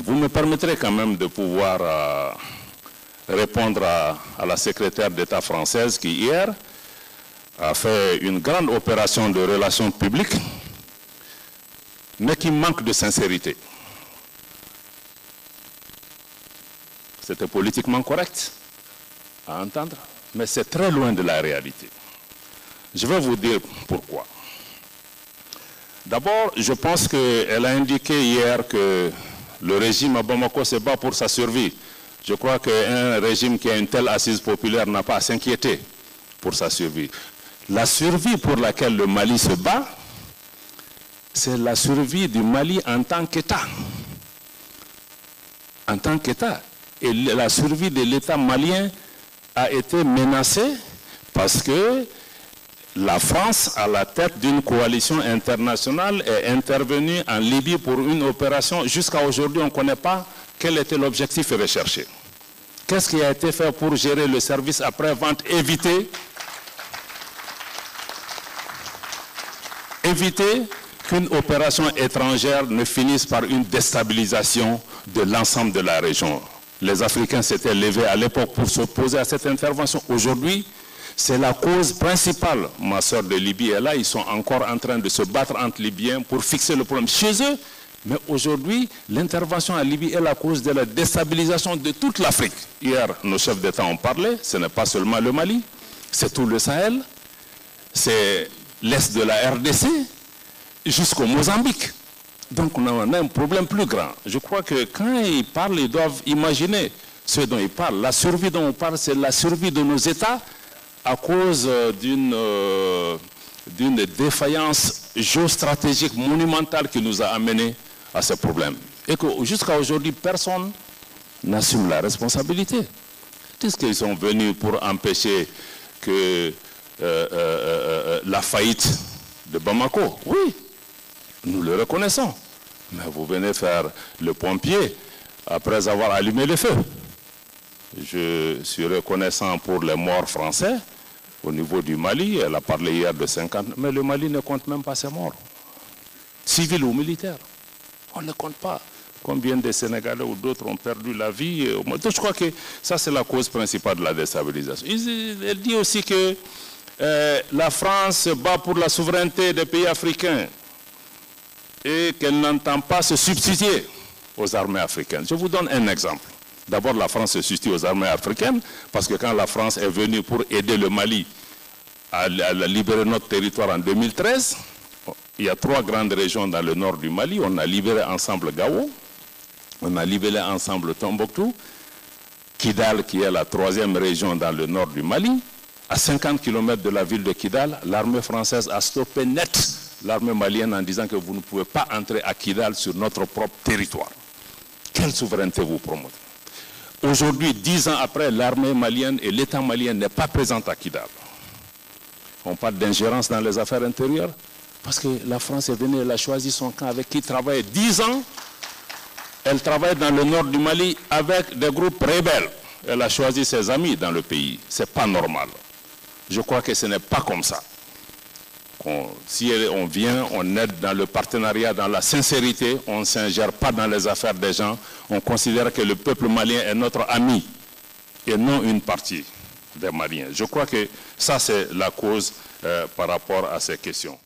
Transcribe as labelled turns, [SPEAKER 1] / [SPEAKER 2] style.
[SPEAKER 1] Vous me permettrez quand même de pouvoir répondre à la secrétaire d'État française qui, hier, a fait une grande opération de relations publiques, mais qui manque de sincérité. C'était politiquement correct à entendre, mais c'est très loin de la réalité. Je vais vous dire pourquoi. D'abord, je pense qu'elle a indiqué hier que le régime à Bamako se bat pour sa survie. Je crois qu'un régime qui a une telle assise populaire n'a pas à s'inquiéter pour sa survie. La survie pour laquelle le Mali se bat, c'est la survie du Mali en tant qu'État. En tant qu'État. Et la survie de l'État malien a été menacée parce que la France, à la tête d'une coalition internationale, est intervenue en Libye pour une opération. Jusqu'à aujourd'hui, on ne connaît pas quel était l'objectif recherché. Qu'est-ce qui a été fait pour gérer le service après-vente, éviter qu'une opération étrangère ne finisse par une déstabilisation de l'ensemble de la région. Les Africains s'étaient levés à l'époque pour s'opposer à cette intervention. Aujourd'hui, c'est la cause principale. Ma soeur de Libye est là, ils sont encore en train de se battre entre Libyens pour fixer le problème chez eux. Mais aujourd'hui, l'intervention en Libye est la cause de la déstabilisation de toute l'Afrique. Hier, nos chefs d'État ont parlé, ce n'est pas seulement le Mali, c'est tout le Sahel, c'est l'Est de la RDC, jusqu'au Mozambique. Donc on a un problème plus grand. Je crois que quand ils parlent, ils doivent imaginer ce dont ils parlent. La survie dont on parle, c'est la survie de nos États à cause d'une défaillance géostratégique monumentale qui nous a amenés à ce problème. Et que jusqu'à aujourd'hui, personne n'assume la responsabilité. Est-ce qu'ils sont venus pour empêcher que la faillite de Bamako? Oui, nous le reconnaissons. Mais vous venez faire le pompier après avoir allumé le feu. Je suis reconnaissant pour les morts français au niveau du Mali. Elle a parlé hier de 50, mais le Mali ne compte même pas ses morts. Civils ou militaires. On ne compte pas. Combien de Sénégalais ou d'autres ont perdu la vie? Donc je crois que ça, c'est la cause principale de la déstabilisation. Elle dit aussi que la France se bat pour la souveraineté des pays africains et qu'elle n'entend pas se substituer aux armées africaines. Je vous donne un exemple. D'abord, la France se substitue aux armées africaines parce que quand la France est venue pour aider le Mali à libérer notre territoire en 2013, il y a 3 grandes régions dans le nord du Mali. On a libéré ensemble Gao, on a libéré ensemble Tombouctou, Kidal qui est la 3e région dans le nord du Mali. À 50 km de la ville de Kidal, l'armée française a stoppé net l'armée malienne en disant que vous ne pouvez pas entrer à Kidal sur notre propre territoire. Quelle souveraineté vous promotez? Aujourd'hui, 10 ans après, l'armée malienne et l'État malien n'est pas présent à Kidal. On parle d'ingérence dans les affaires intérieures parce que la France est venue, elle a choisi son camp avec qui travaille 10 ans. Elle travaille dans le nord du Mali avec des groupes rebelles. Elle a choisi ses amis dans le pays. Ce n'est pas normal. Je crois que ce n'est pas comme ça. Si on vient, on aide dans le partenariat, dans la sincérité, on ne s'ingère pas dans les affaires des gens. On considère que le peuple malien est notre ami et non une partie des Maliens. Je crois que ça, c'est la cause par rapport à ces questions.